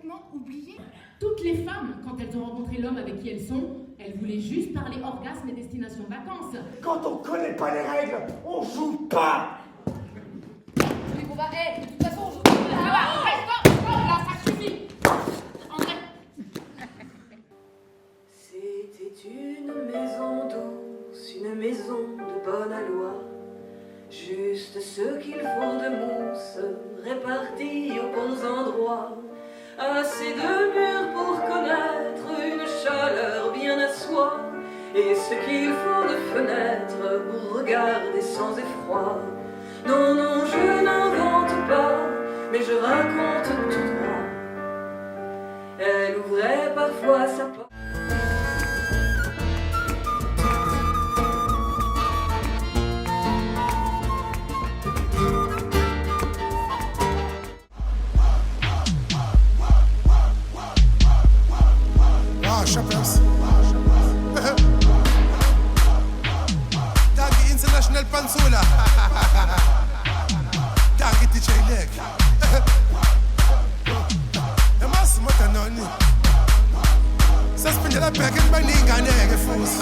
complètement oublié. Toutes les femmes, quand elles ont rencontré l'homme avec qui elles sont, elles voulaient juste parler orgasme et destination vacances. Quand on connaît pas les règles, on joue pas. Mais bon bah, de toute façon, on joue pas. Là, ça suffit. André. C'était une maison douce, une maison de bonne aloi. Juste ce qu'il faut de mousse, réparti aux bons endroits. Assez de murs pour connaître une chaleur bien à soi. Et ce qu'il faut de fenêtres pour regarder sans effroi. Non, non, je n'invente pas, mais je raconte tout droit. Elle ouvrait parfois sa porte. Shoppers. Danke International Panzula. Danke DJ Leg. Ja massimo tanoni. Sa spingere perché il bagninga nege fus.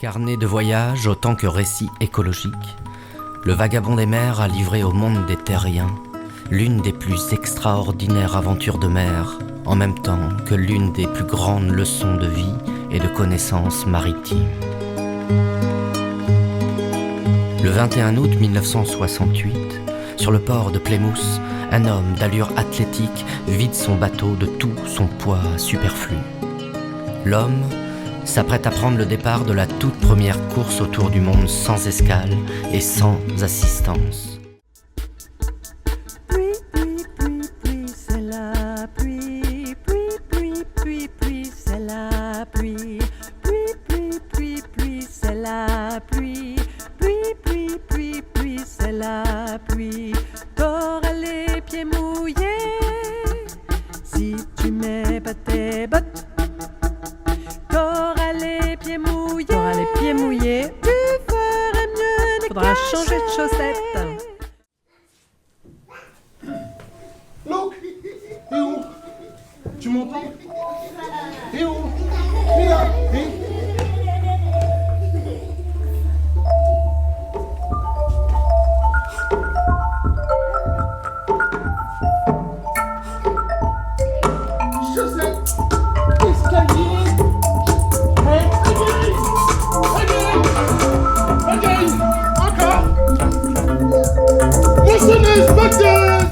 Carnet de voyage autant que récit écologique, le vagabond des mers a livré au monde des terriens l'une des plus extraordinaires aventures de mer, en même temps que l'une des plus grandes leçons de vie et de connaissances maritimes. Le 21 août 1968, sur le port de Plymouth, un homme d'allure athlétique vide son bateau de tout son poids superflu. L'homme s'apprête à prendre le départ de la toute première course autour du monde sans escale et sans assistance. C'est la pluie, c'est la pluie, c'est la pluie, c'est la pluie. T'auras les pieds mouillés si tu mets pas tes bottes. T'auras les pieds mouillés. Tu ferais mieux de Faudra changer de chaussettes. Luke, t'es où? Tu m'entends? T'es où? T'es là? Chaussette, escalier. Again! Encore! Listen inspectors!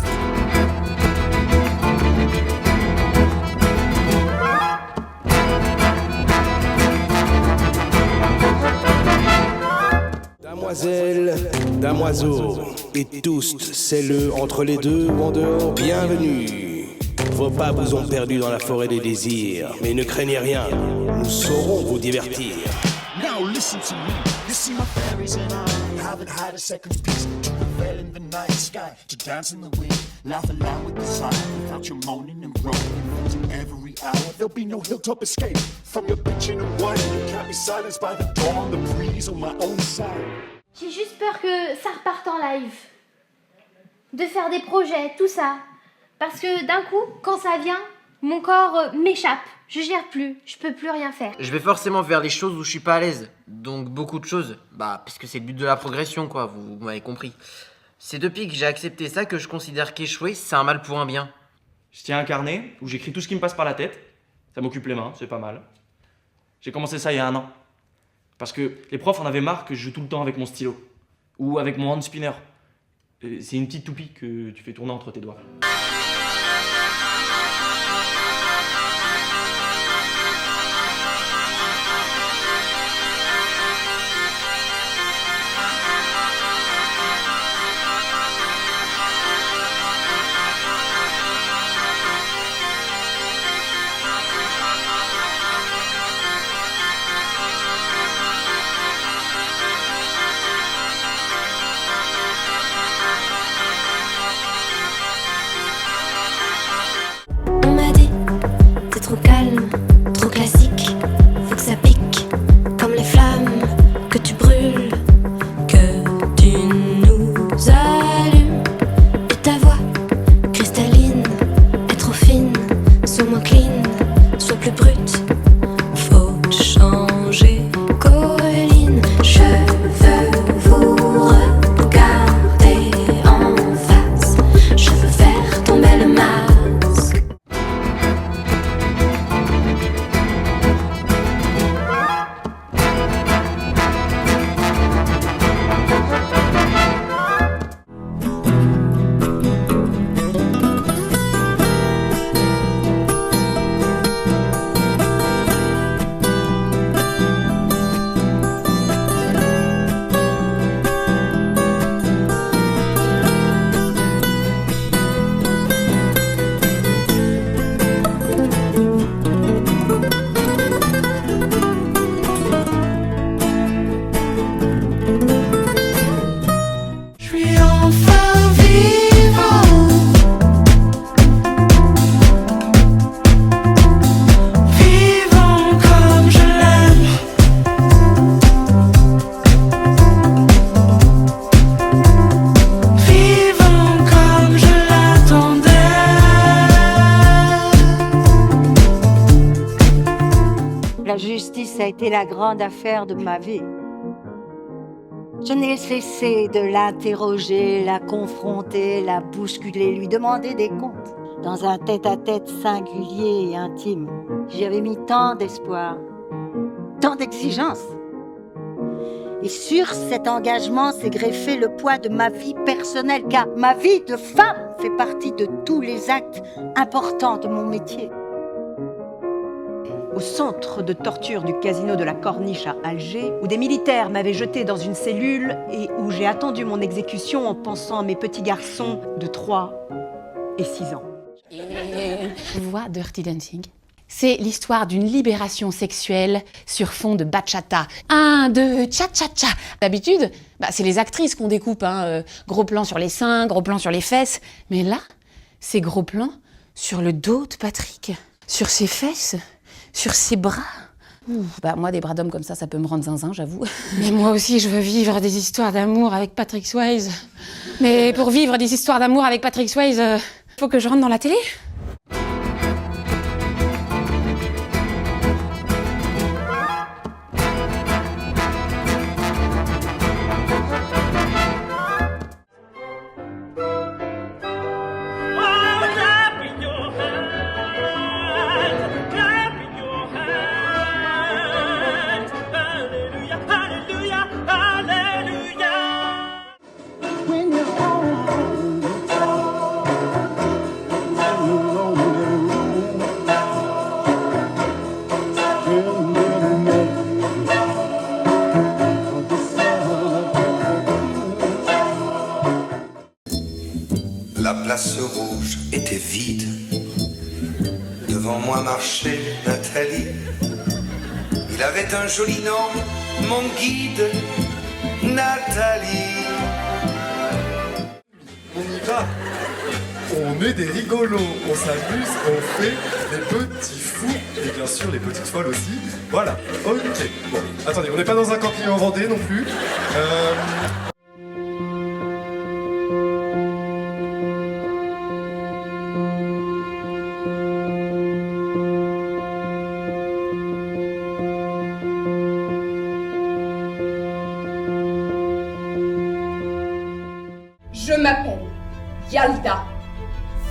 Damoiselles, damoiseaux, et tous, c'est le entre les deux ou en dehors, bienvenue. Vos pas vous ont perdu dans la forêt des désirs, mais ne craignez rien, nous saurons vous divertir. Now listen to me. You see my fairies and I haven't had a second's peace to prevail in the night sky, to dance in the wind, laugh aloud with desire, without your moaning and groaning. To every hour there'll be no hilltop escape from your bitching and whining. You can't be silenced by the dawn, the breeze on my own side. J'ai juste peur que ça reparte en live, de faire des projets, tout ça. Parce que d'un coup, quand ça vient, Mon corps m'échappe. Je gère plus. Je peux plus rien faire. Je vais forcément vers les choses où je suis pas à l'aise. Donc beaucoup de choses. Parce que c'est le but de la progression, quoi. Vous m'avez compris. C'est depuis que j'ai accepté ça que je considère qu'échouer, c'est un mal pour un bien. Je tiens un carnet où j'écris tout ce qui me passe par la tête. Ça m'occupe les mains, c'est pas mal. J'ai commencé ça il y a 1 an. Parce que les profs en avaient marre que je joue tout le temps avec mon stylo. Ou avec mon hand spinner. C'est une petite toupie que tu fais tourner entre tes doigts. On m'a dit, t'es trop calme, trop classique, faut que ça pique, comme les flammes que tu brûles, que tu nous allumes. Et ta voix, cristalline, est trop fine, sois moins clean, sois plus brute, faut changer, colline. Je veux vous regarder en face, je veux faire tomber le masque. La justice a été la grande affaire de ma vie. Je n'ai cessé de l'interroger, la confronter, la bousculer, lui demander des comptes. Dans un tête-à-tête singulier et intime, j'y avais mis tant d'espoir, tant d'exigences. Et sur cet engagement s'est greffé le poids de ma vie personnelle, car ma vie de femme fait partie de tous les actes importants de mon métier. Au centre de torture du casino de la Corniche à Alger, où des militaires m'avaient jeté dans une cellule et où j'ai attendu mon exécution en pensant à mes petits garçons de 3 et 6 ans. Tu vois Dirty Dancing? C'est l'histoire d'une libération sexuelle sur fond de bachata. 1, 2, cha-cha-cha. D'habitude, c'est les actrices qu'on découpe. Gros plan sur les seins, gros plan sur les fesses. Mais là, c'est gros plan sur le dos de Patrick, sur ses fesses, sur ses bras. Moi, des bras d'homme comme ça peut me rendre zinzin, j'avoue. Mais moi aussi, je veux vivre des histoires d'amour avec Patrick Swayze. Mais pour vivre des histoires d'amour avec Patrick Swayze, faut que je rentre dans la télé. La place rouge était vide. Devant moi marchait Nathalie. Il avait un joli nom, mon guide, Nathalie. On y va. On est des rigolos, on s'amuse, on fait des petits fous et bien sûr les petites folles aussi. Voilà, ok. Bon, attendez, on n'est pas dans un camping en Vendée non plus. Je m'appelle Yalda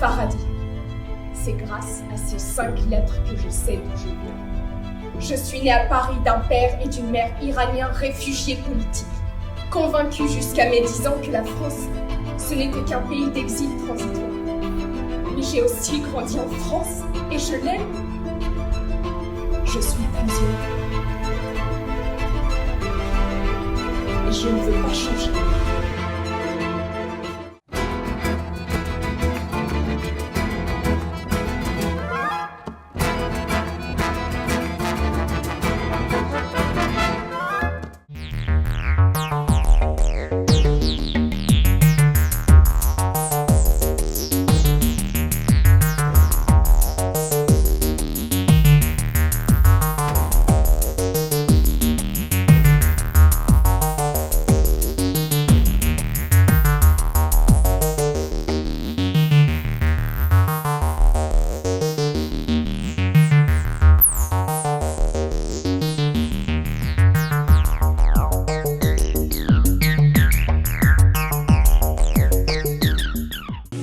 Farhadi. C'est grâce à ces 5 lettres que je sais d'où je viens. Je suis née à Paris d'un père et d'une mère iraniens réfugiés politiques, convaincus jusqu'à mes 10 ans que la France, ce n'était qu'un pays d'exil transitoire. Mais j'ai aussi grandi en France et je l'aime. Je suis plusieurs. Et je ne veux pas changer.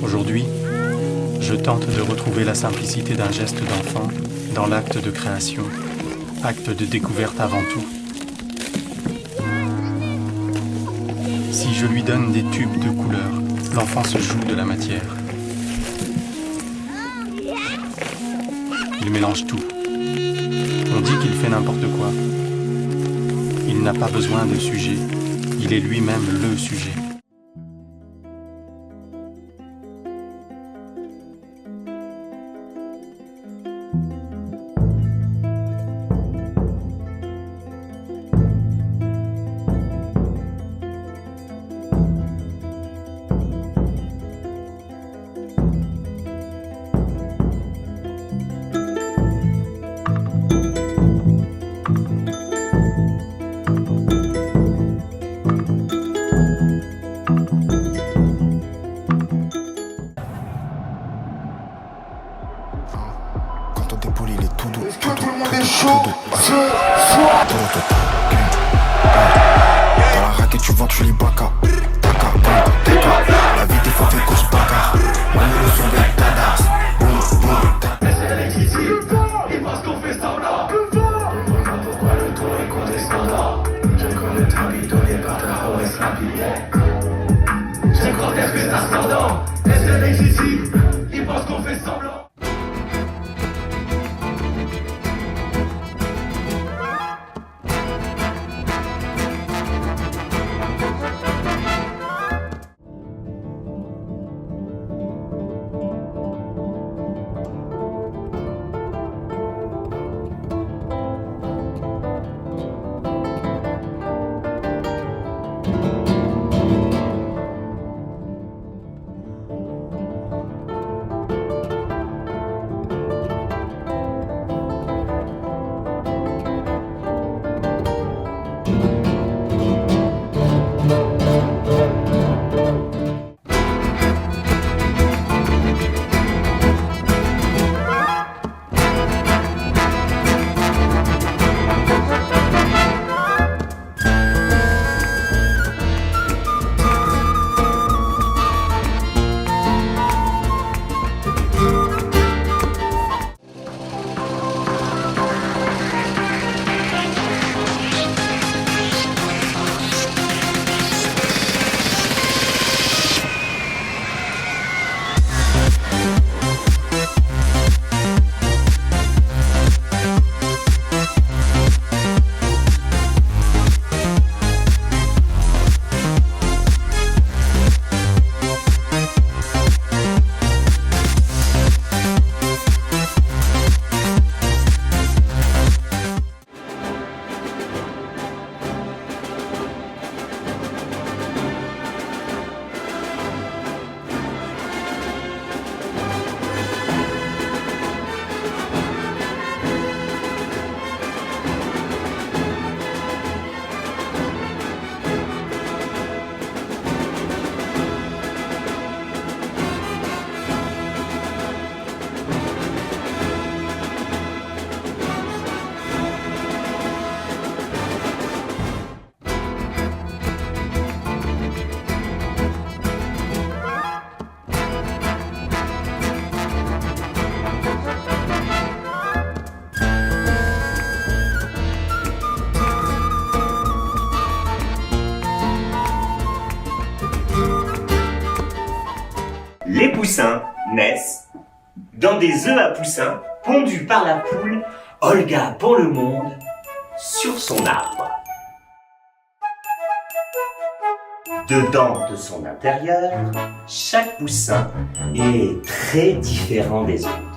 Aujourd'hui, je tente de retrouver la simplicité d'un geste d'enfant dans l'acte de création, acte de découverte avant tout. Si je lui donne des tubes de couleurs, l'enfant se joue de la matière. Il mélange tout. On dit qu'il fait n'importe quoi. Il n'a pas besoin de sujet. Il est lui-même le sujet. Quand on dépoule, il est tout doux. Est-ce que tout le monde est chaud ce soir? Dans la raquette, tu vends, tu les baka. Taka, baka, taka. La vie des fois fait cause bagarre. On est le son des tadas. Boum, boum, tadas. Et parce qu'on fait semblant. Pourquoi le tour est condescendant? Je connais ta vie donnée par ta rose rapide. Je conteste que c'est ascendant. Est-ce que légitime? Il pense qu'on fait semblant. Les poussins naissent dans des œufs à poussins pondus par la poule Olga pour le monde sur son arbre. Dedans de son intérieur, chaque poussin est très différent des autres.